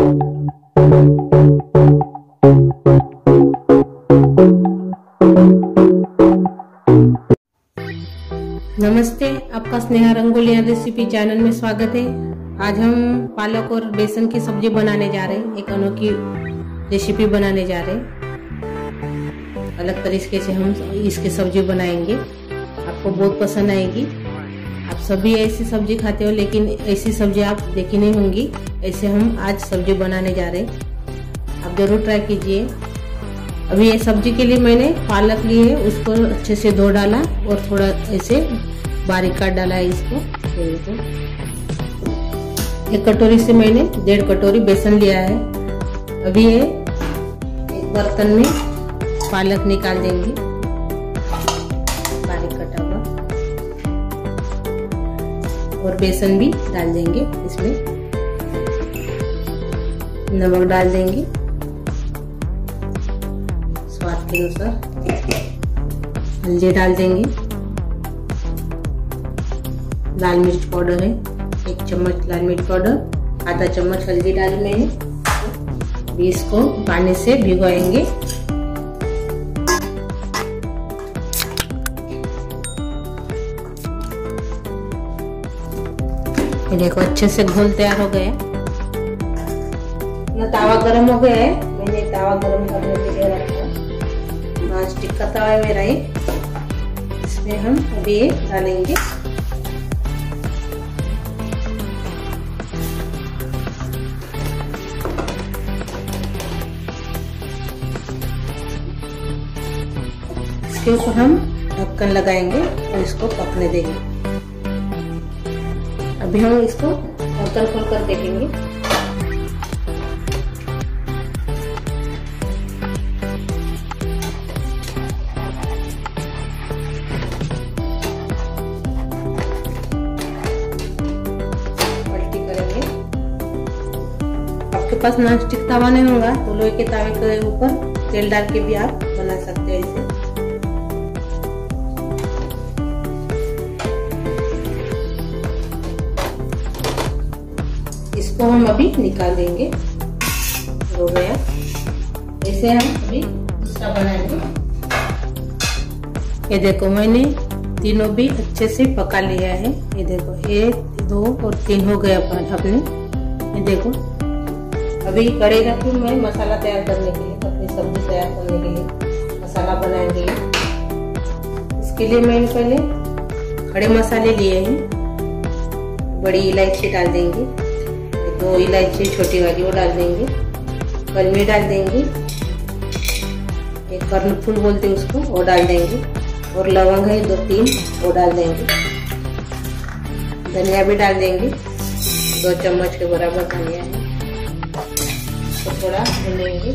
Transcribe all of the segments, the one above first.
नमस्ते, आपका Sneha रंगोलिया recipe channel में स्वागत है। आज हम पालक और बेसन की सब्जी बनाने जा रहे हैं। एक अनोखी रेसिपी बनाने जा रहे हैं। अलग तरीके से हम इसकी सब्जी बनाएंगे, आपको बहुत पसंद आएगी। आप सभी ऐसी सब्जी खाते हो, लेकिन ऐसी सब्जी आप देखी नहीं होंगी। ऐसे हम आज सब्जी बनाने जा रहे हैं, आप जरूर ट्राई कीजिए। अभी ये सब्जी के लिए मैंने पालक ली है, उसको अच्छे से धो डाला और थोड़ा ऐसे बारीक काट डाला है इसको। एक कटोरी से मैंने 1.5 कटोरी बेसन लिया है। अभी ये एक बर्तन में पालक निकाल देंगे, बारीक कटा हुआ, और बेसन भी डाल देंगे। इसमें नमक डाल देंगे स्वाद के अनुसार, हल्दी डाल देंगे, लाल मिर्च पाउडर है 1 चम्मच लाल मिर्च पाउडर, आधा चम्मच हल्दी डाली मैंने। अभी इसको पानी से भिगोएंगे। ये देखो अच्छे से घोल तैयार हो गया। तावा गरम हो गया है, मैंने तावा गरम करने के लिए रखा। नॉनस्टिक का तवा है मेरा ये। इसमें हम अभी ये डालेंगे। इसके ऊपर हम ढक्कन लगाएंगे और इसको पकने देंगे। अभी हम इसको ढक्कन खोल कर देखेंगे। आपके पास नॉनस्टिक तवा नहीं होगा तो लोहे के तवे के ऊपर तेल डाल के भी आप बना सकते हो इसे। इसको हम अभी निकाल देंगे। हो गया। ऐसे हम अभी दूसरा बनाएंगे। ये देखो मैंने तीनों भी अच्छे से पका लिया है। ये देखो 1, 2 और 3 हो गया अपने। ये देखो अभी कढ़ाई रखी मैं मसाला तैयार करने के लिए, अपनी सब्जी तैयार करने के लिए मसाला बनाएंगे। इसके लिए मैंने पहले खड़े मसाले लिए हैं। बड़ी इलायची डाल देंगे, 2 इलायची छोटी वाली वो डाल देंगे, कलमी डाल देंगे, एक कर्नफूल बोलते हैं उसको, वो डाल देंगे, और लवंग है 2-3 वो डाल देंगे। धनिया भी डाल देंगे, 2 चम्मच के बराबर धनिया है। तो थोड़ा भूनेंगे।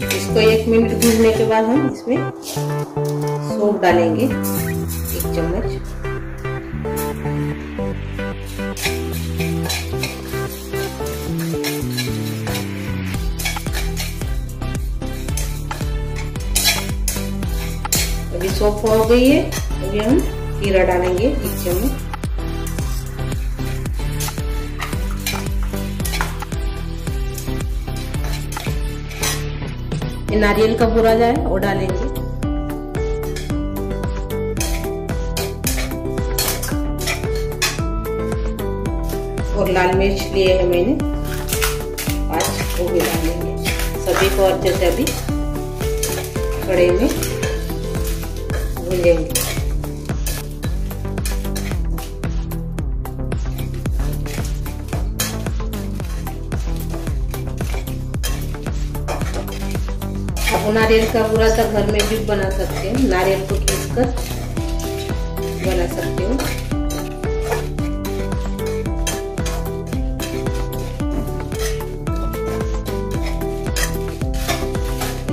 इसको 1 मिनट भूनने के बाद हम इसमें सौंफ डालेंगे 1 चम्मच। अभी सौंफ हो गई है। अभी हम जीरा डालेंगे 1 चम्मच। नारियल का बूरा जाए वो डालेंगे। और लाल मिर्च लिए है मैंने 5, वो भी डालेंगे। सभी को अच्छे से अभी कढ़ाई में भूनेंगे। आप नारियल का बूरा तो घर में भी बना सकते हो, नारियल को पीस कर बना सकते हो।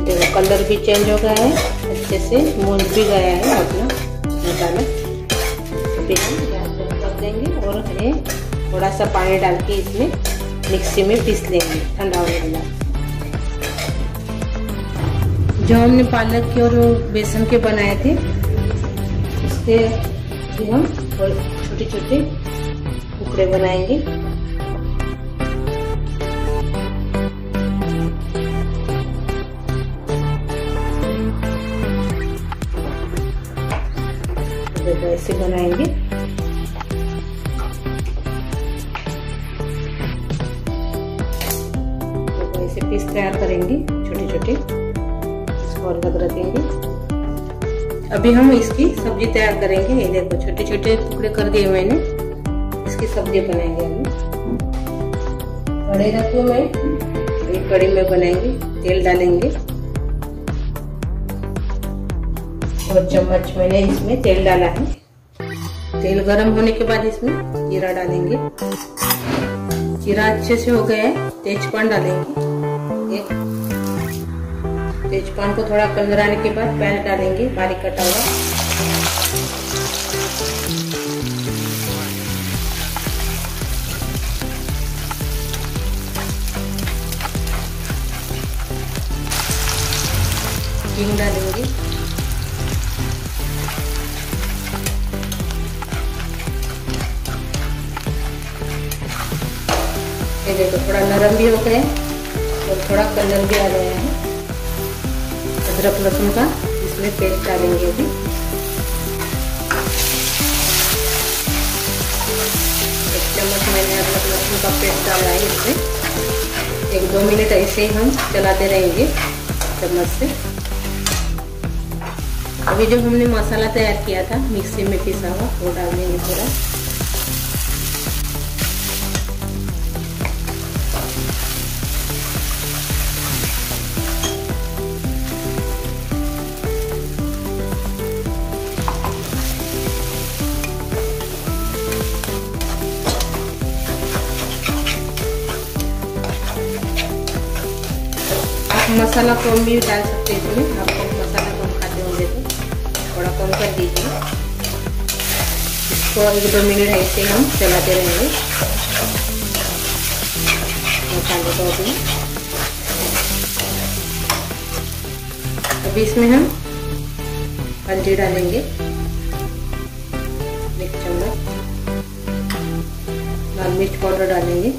देखो कलर भी चेंज हो गया है, अच्छे से भून भी गया है अपना मसाला। अभी हम गैस बंद कर देंगे और ये थोड़ा सा पानी डाल के इसमें मिक्सी में पीस लेंगे ठंडा होने के बाद। जो हमने पालक के और बेसन के बनाए थे, उसके भी हम छोटे छोटे टुकड़े बनाएंगे। देखो ऐसे बनाएंगे। देखो ऐसे पीस तैयार करेंगे छोटे छोटे, इसको अलग रखेंगे। अभी हम इसकी सब्जी तैयार करेंगे। ये देखो छोटे छोटे टुकड़े कर दिए मैंने, इसकी सब्जी बनाएंगे हम। कढ़ाई रखो मैं, एक कढ़ाई में बनाएंगे, तेल डालेंगे और चम्मच मैंने इसमें तेल डाला है। तेल गरम होने के बाद इसमें जीरा डालेंगे। जीरा अच्छे से हो गया है, तेजपान डालेंगे। एक तेजपान को थोड़ा कंदराने के बाद प्याज डालेंगे, बारीक कटा हुआ। हींग डालेंगे। ये देखो थोड़ा नरम भी हो गया और थोड़ा कलर भी आ गया है। अदरक लहसुन का इसमें पेस्ट डालेंगे। अभी एक चम्मच मैंने अदरक लहसुन का पेस्ट डाला है। इसमें 1-2 मिनट ऐसे ही हम चलाते रहेंगे चम्मच से। अभी जो हमने मसाला तैयार किया था मिक्सी में पिसा हुआ, वो डाल देंगे थोड़ा। मसाला कम भी डाल सकते हैं इसमें, आपको मसाला कम खाते होंगे तो थोड़ा कम कर दीजिए। इसको 1-2 मिनट ऐसे हम चलाते रहेंगे मसाले को। अभी इसमें हम हल्दी डालेंगे 1 चम्मच, लाल मिर्च पाउडर डालेंगे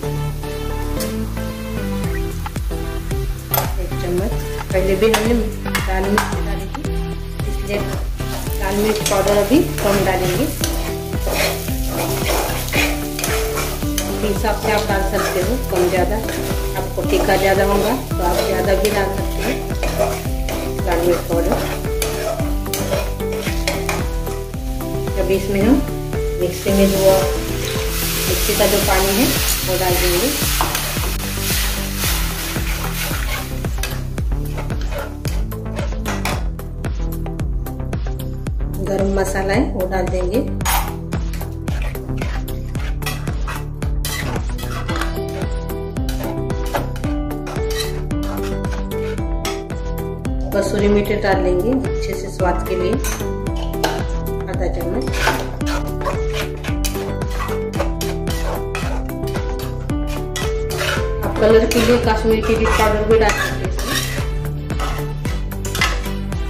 1 चम्मच। पहले भी हमने लाल मिर्च डाली थी, इसलिए लाल मिर्च पाउडर अभी कम डालेंगे। हिसाब से आप डाल सकते हो, कम ज़्यादा। आपको तीखा ज़्यादा होगा तो आप ज़्यादा भी डाल सकते हो लाल मिर्च पाउडर। अभी इसमें हम मिक्सी का जो पानी है वो डाल देंगे। गरम मसाला है वो डाल देंगे। कसूरी मेथी डाल लेंगे अच्छे से स्वाद के लिए, आधा चम्मच। आप कलर के लिए कश्मीरी चिली पाउडर भी डाल सकते हैं।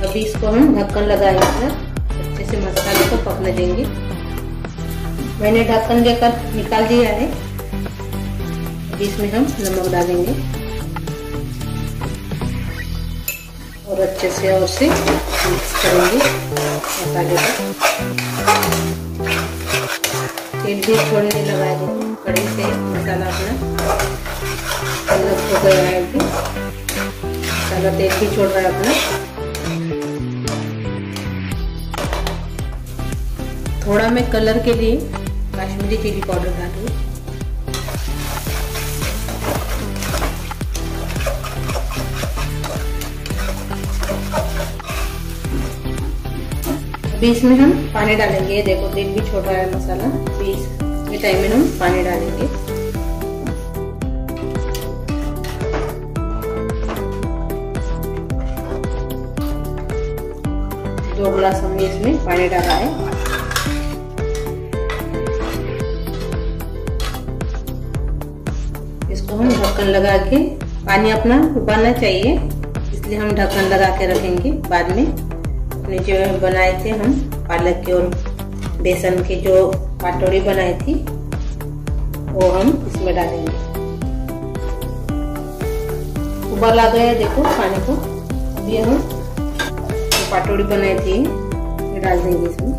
अभी इसको हम ढक्कन लगाएंगे, अच्छे से मसाले को पकने देंगे। मैंने ढक्कन लेकर निकाल दिया है। अभी इसमें हम नमक डालेंगे और अच्छे से मिक्स करेंगे मसाले को। तेल भी छोड़ने लगा है, कढ़ाई से मसाला अपना अलग हो गया है। अभी मसाला तेल भी छोड़ रहा है अपना। थोड़ा मैं कलर के लिए कश्मीरी चिली पाउडर डालूंगी। अभी इसमें हम पानी डालेंगे। देखो तेल भी छोड़ रहा है मसाला। अभी इस टाइम में हम पानी डालेंगे। दो गिलास हमने इसमें पानी डाला है। इसको हम ढक्कन लगा के, पानी अपना उबालना चाहिए इसलिए हम ढक्कन लगा के रखेंगे। बाद में अपने जो बनाए थे हम पालक के और बेसन के जो पाटोड़ी बनाई थी वो हम इसमें डालेंगे। उबाल आ गया देखो पानी को। अभी हम जो पाटोड़ी बनाई थी ये डाल देंगे इसमें।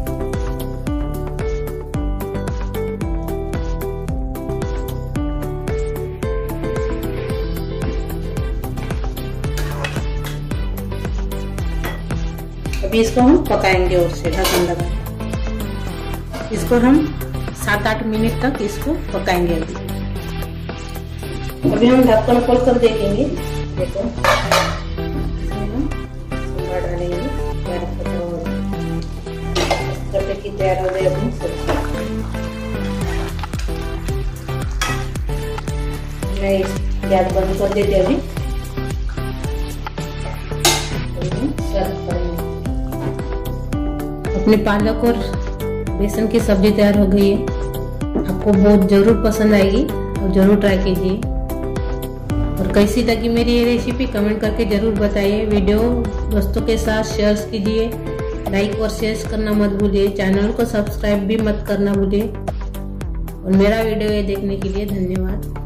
अभी इसको हम पकाएंगे और से ढक्कन लगा। इसको हम 7-8 मिनट तक इसको पकाएंगे। अभी हम ढक्कन खोल कर देखेंगे। देखो इसमें हम सांभर डालेंगे। करने की तैयार हो गई अपनी सब्जी। मैं गैस बंद कर देती अभी। सर्व करेंगे। अपनी पालक और बेसन की सब्जी तैयार हो गई है। आपको बहुत जरूर पसंद आएगी और जरूर ट्राई कीजिए। और कैसी लगी मेरी ये रेसिपी कमेंट करके जरूर बताइए। वीडियो दोस्तों के साथ शेयर कीजिए। लाइक और शेयर करना मत भूलिए। चैनल को सब्सक्राइब भी मत करना भूलिए। और मेरा वीडियो ये देखने के लिए धन्यवाद।